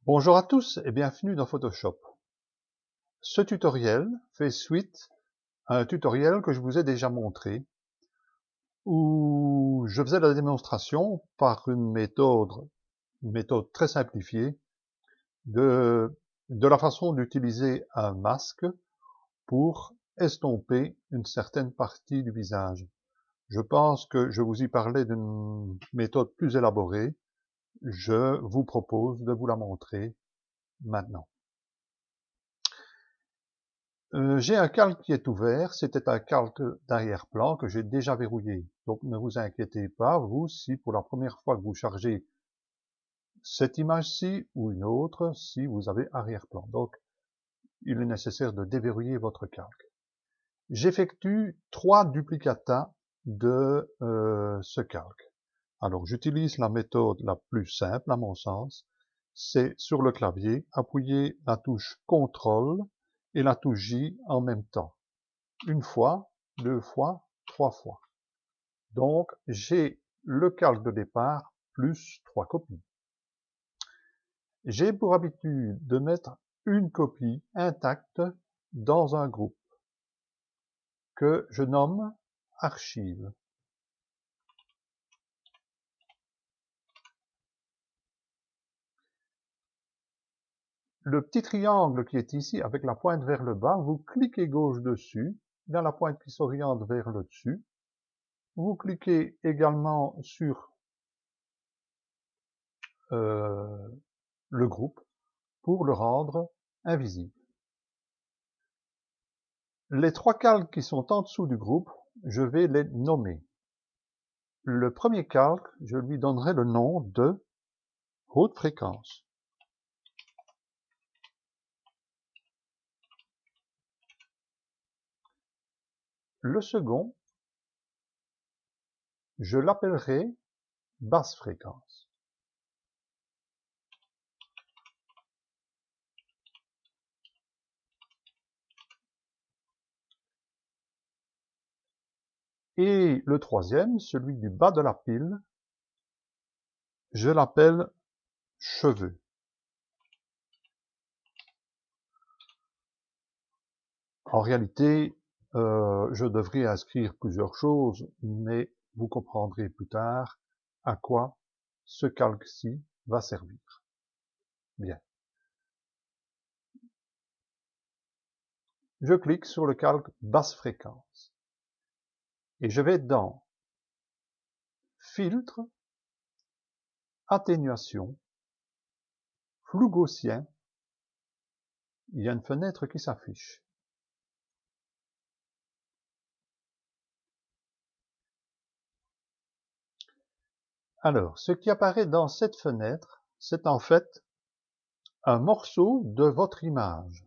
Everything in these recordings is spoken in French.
Bonjour à tous et bienvenue dans Photoshop. Ce tutoriel fait suite à un tutoriel que je vous ai déjà montré où je faisais la démonstration par une méthode très simplifiée de la façon d'utiliser un masque pour estomper une certaine partie du visage. Je pense que je vous y parlais d'une méthode plus élaborée. Je vous propose de vous la montrer maintenant. J'ai un calque qui est ouvert, c'était un calque d'arrière-plan que j'ai déjà verrouillé. Donc ne vous inquiétez pas, vous, si pour la première fois que vous chargez cette image-ci ou une autre, si vous avez arrière-plan. Donc il est nécessaire de déverrouiller votre calque. J'effectue 3 duplicata de ce calque. Alors j'utilise la méthode la plus simple à mon sens, c'est sur le clavier, appuyer la touche CTRL et la touche J en même temps. Une fois, 2 fois, 3 fois. Donc, j'ai le calque de départ plus 3 copies. J'ai pour habitude de mettre une copie intacte dans un groupe que je nomme archive. Le petit triangle qui est ici avec la pointe vers le bas, vous cliquez gauche dessus, dans la pointe qui s'oriente vers le dessus. Vous cliquez également sur le groupe pour le rendre invisible. Les 3 calques qui sont en dessous du groupe, je vais les nommer. Le premier calque, je lui donnerai le nom de haute fréquence. Le second, je l'appellerai basse fréquence. Et le troisième, celui du bas de la pile, je l'appelle cheveux. En réalité, je devrais inscrire plusieurs choses, mais vous comprendrez plus tard à quoi ce calque-ci va servir. Bien. Je clique sur le calque basse fréquence et je vais dans Filtre, Atténuation, Flou gaussien. Il y a une fenêtre qui s'affiche. Alors, ce qui apparaît dans cette fenêtre, c'est en fait un morceau de votre image.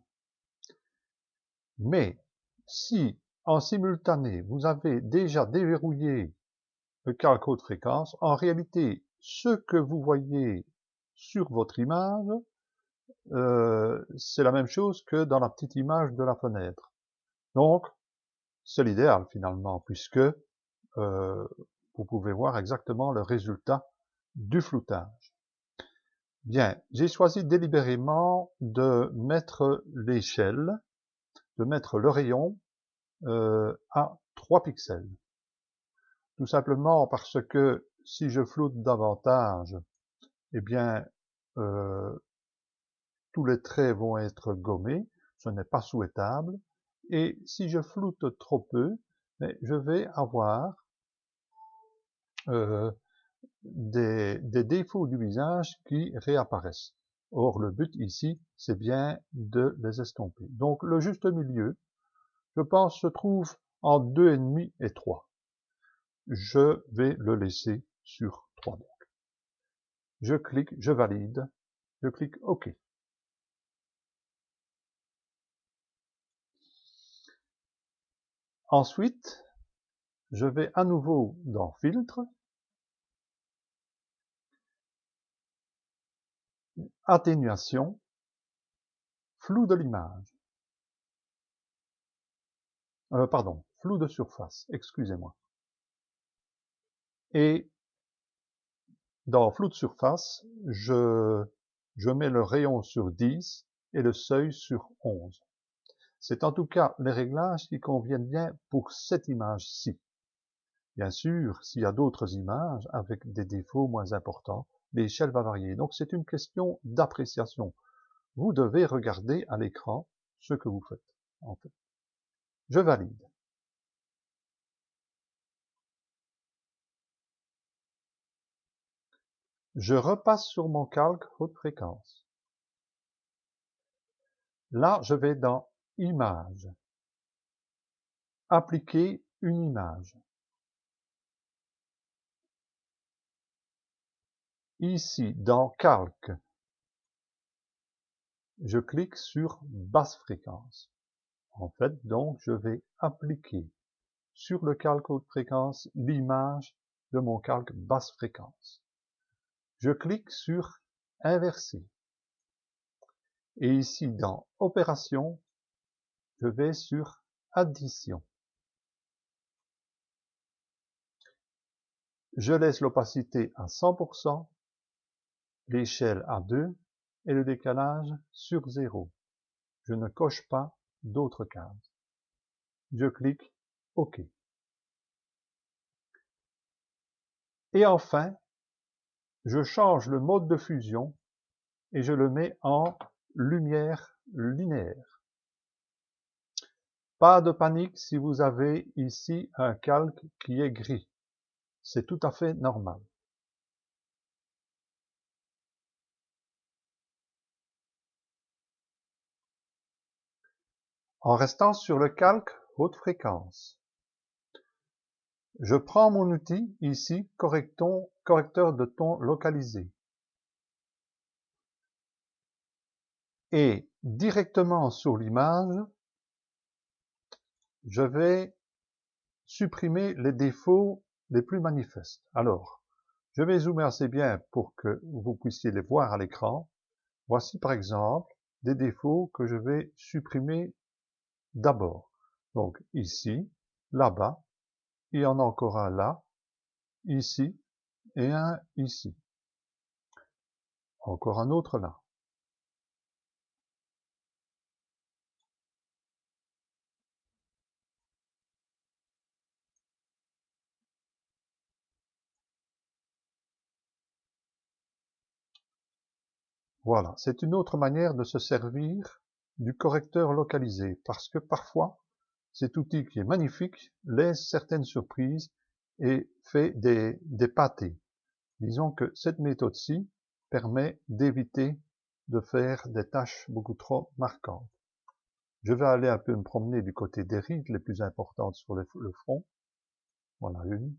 Mais si, en simultané, vous avez déjà déverrouillé le calque haute fréquence, en réalité, ce que vous voyez sur votre image, c'est la même chose que dans la petite image de la fenêtre. Donc, c'est l'idéal finalement, puisque vous pouvez voir exactement le résultat du floutage. Bien, j'ai choisi délibérément de mettre l'échelle, de mettre le rayon à 3 pixels. Tout simplement parce que si je floute davantage, eh bien, tous les traits vont être gommés, ce n'est pas souhaitable. Et si je floute trop peu, je vais avoir des défauts du visage qui réapparaissent. Or, le but ici, c'est bien de les estomper. Donc, le juste milieu, je pense, se trouve en 2,5 et 3. Je vais le laisser sur 3. Donc. Je clique, je valide, je clique OK. Ensuite, je vais à nouveau dans Filtre, Atténuation, Flou de l'image. Pardon, flou de surface, excusez-moi. Et dans flou de surface, je je mets le rayon sur 10 et le seuil sur 11. C'est en tout cas les réglages qui conviennent bien pour cette image-ci. Bien sûr, s'il y a d'autres images avec des défauts moins importants, l'échelle va varier. Donc c'est une question d'appréciation. Vous devez regarder à l'écran ce que vous faites, en fait. Je valide. Je repasse sur mon calque haute fréquence. Là, je vais dans Images. Appliquer une image. Ici, dans Calque, je clique sur Basse fréquence. En fait, donc, je vais appliquer sur le calque haute fréquence l'image de mon calque basse fréquence. Je clique sur Inverser. Et ici, dans Opération, je vais sur Addition. Je laisse l'opacité à 100%, l'échelle à 2 et le décalage sur 0. Je ne coche pas d'autres cases. Je clique OK. Et enfin, je change le mode de fusion et je le mets en lumière linéaire. Pas de panique si vous avez ici un calque qui est gris. C'est tout à fait normal. En restant sur le calque haute fréquence, je prends mon outil ici, correcteur de ton localisé. Et directement sur l'image, je vais supprimer les défauts les plus manifestes. Alors, je vais zoomer assez bien pour que vous puissiez les voir à l'écran. Voici par exemple des défauts que je vais supprimer d'abord. Donc ici, là-bas, il y en a encore un là, ici et un ici. Encore un autre là. Voilà, c'est une autre manière de se servir du correcteur localisé, parce que parfois, cet outil qui est magnifique laisse certaines surprises et fait des pâtés. Disons que cette méthode-ci permet d'éviter de faire des tâches beaucoup trop marquantes. Je vais aller un peu me promener du côté des rides les plus importantes sur le front. Voilà une.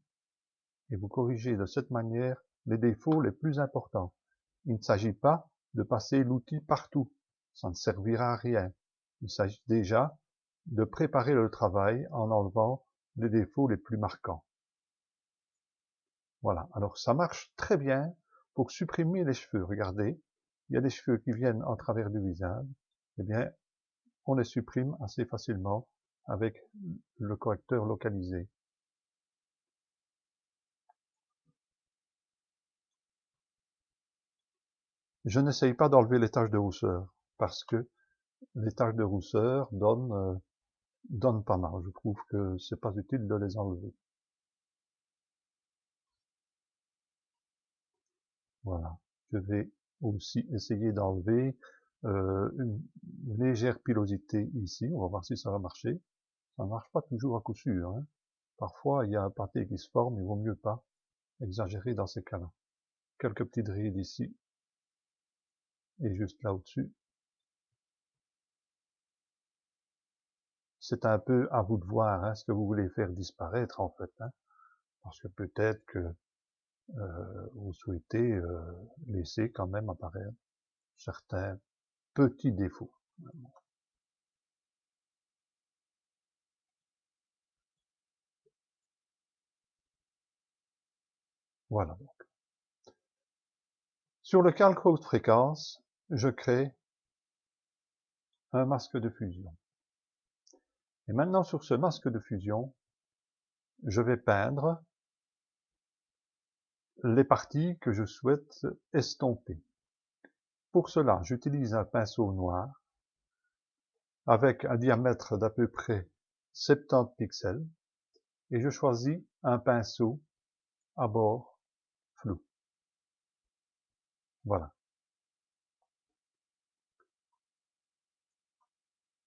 Et vous corrigez de cette manière les défauts les plus importants. Il ne s'agit pas de passer l'outil partout. Ça ne servira à rien. Il s'agit déjà de préparer le travail en enlevant les défauts les plus marquants. Voilà. Alors, ça marche très bien pour supprimer les cheveux. Regardez. Il y a des cheveux qui viennent en travers du visage. Eh bien, on les supprime assez facilement avec le correcteur localisé. Je n'essaye pas d'enlever les taches de rousseur parce que les taches de rousseur donnent pas mal. Je trouve que c'est pas utile de les enlever. Voilà. Je vais aussi essayer d'enlever une légère pilosité ici. On va voir si ça va marcher. Ça ne marche pas toujours à coup sûr, hein. Parfois, il y a un pâté qui se forme, il vaut mieux pas exagérer dans ces cas-là. Quelques petites rides ici et juste là au-dessus. C'est un peu à vous de voir hein, ce que vous voulez faire disparaître en fait, hein, parce que peut-être que vous souhaitez laisser quand même apparaître certains petits défauts. Voilà. Sur le calque haute fréquence, je crée un masque de fusion. Et maintenant sur ce masque de fusion, je vais peindre les parties que je souhaite estomper. Pour cela, j'utilise un pinceau noir avec un diamètre d'à peu près 70 pixels et je choisis un pinceau à bord flou. Voilà.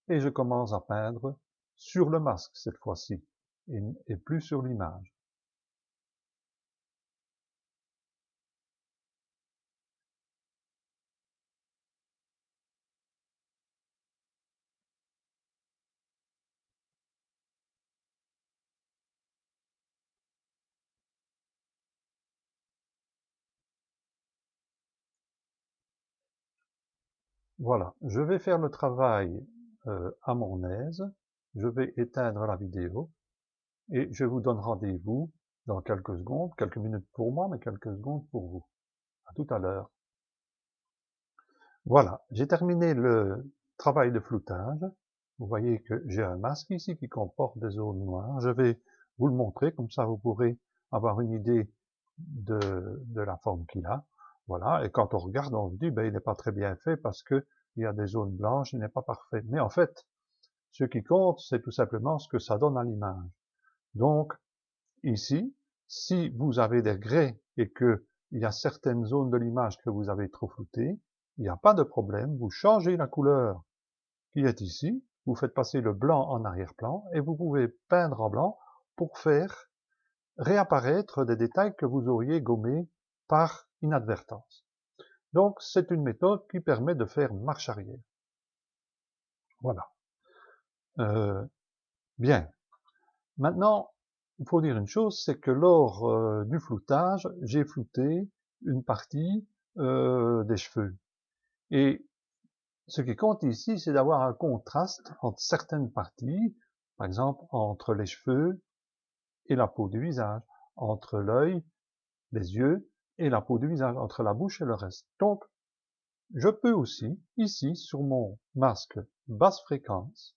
Et je commence à peindre sur le masque cette fois-ci et plus sur l'image. Voilà, je vais faire le travail à mon aise. Je vais éteindre la vidéo et je vous donne rendez-vous dans quelques secondes, quelques minutes pour moi, mais quelques secondes pour vous. À tout à l'heure. Voilà, j'ai terminé le travail de floutage. Vous voyez que j'ai un masque ici qui comporte des zones noires. Je vais vous le montrer, comme ça vous pourrez avoir une idée de la forme qu'il a. Voilà, et quand on regarde, on se dit, ben, il n'est pas très bien fait parce que il y a des zones blanches, il n'est pas parfait. Mais en fait, ce qui compte, c'est tout simplement ce que ça donne à l'image. Donc, ici, si vous avez des grès et que il y a certaines zones de l'image que vous avez trop floutées, il n'y a pas de problème, vous changez la couleur qui est ici, vous faites passer le blanc en arrière-plan et vous pouvez peindre en blanc pour faire réapparaître des détails que vous auriez gommés par inadvertance. Donc, c'est une méthode qui permet de faire marche arrière. Voilà. Bien. Maintenant, il faut dire une chose, c'est que lors du floutage, j'ai flouté une partie des cheveux. Et ce qui compte ici, c'est d'avoir un contraste entre certaines parties, par exemple entre les cheveux et la peau du visage, entre l'œil, les yeux et la peau du visage, entre la bouche et le reste. Donc, je peux aussi, ici, sur mon masque basse fréquence,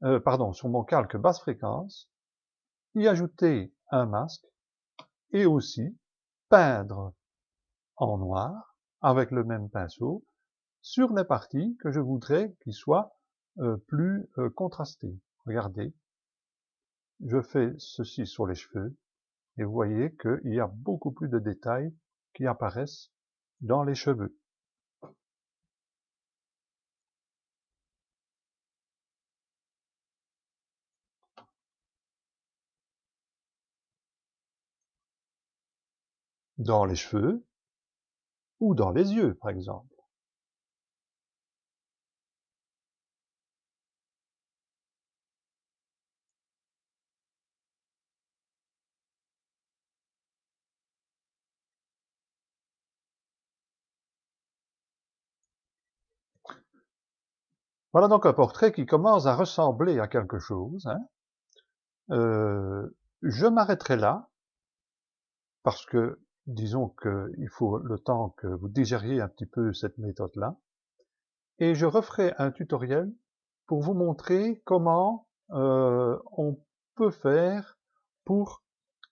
sur mon calque basse fréquence, y ajouter un masque et aussi peindre en noir avec le même pinceau sur les parties que je voudrais qu'ils soient plus contrastées. Regardez, je fais ceci sur les cheveux et vous voyez qu'il y a beaucoup plus de détails qui apparaissent dans les cheveux. Dans les cheveux ou dans les yeux, par exemple. Voilà donc un portrait qui commence à ressembler à quelque chose. Hein. Je m'arrêterai là, parce que disons qu'il faut le temps que vous digériez un petit peu cette méthode-là. Et je referai un tutoriel pour vous montrer comment on peut faire pour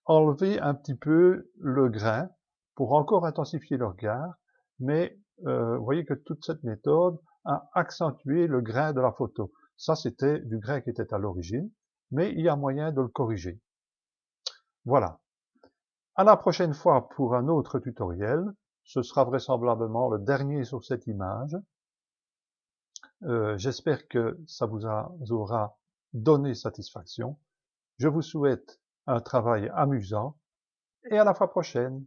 enlever un petit peu le grain, pour encore intensifier le regard, mais vous voyez que toute cette méthode a accentué le grain de la photo. Ça, c'était du grain qui était à l'origine, mais il y a moyen de le corriger. Voilà. À la prochaine fois pour un autre tutoriel. Ce sera vraisemblablement le dernier sur cette image. J'espère que ça vous aura donné satisfaction. Je vous souhaite un travail amusant et à la fois prochaine.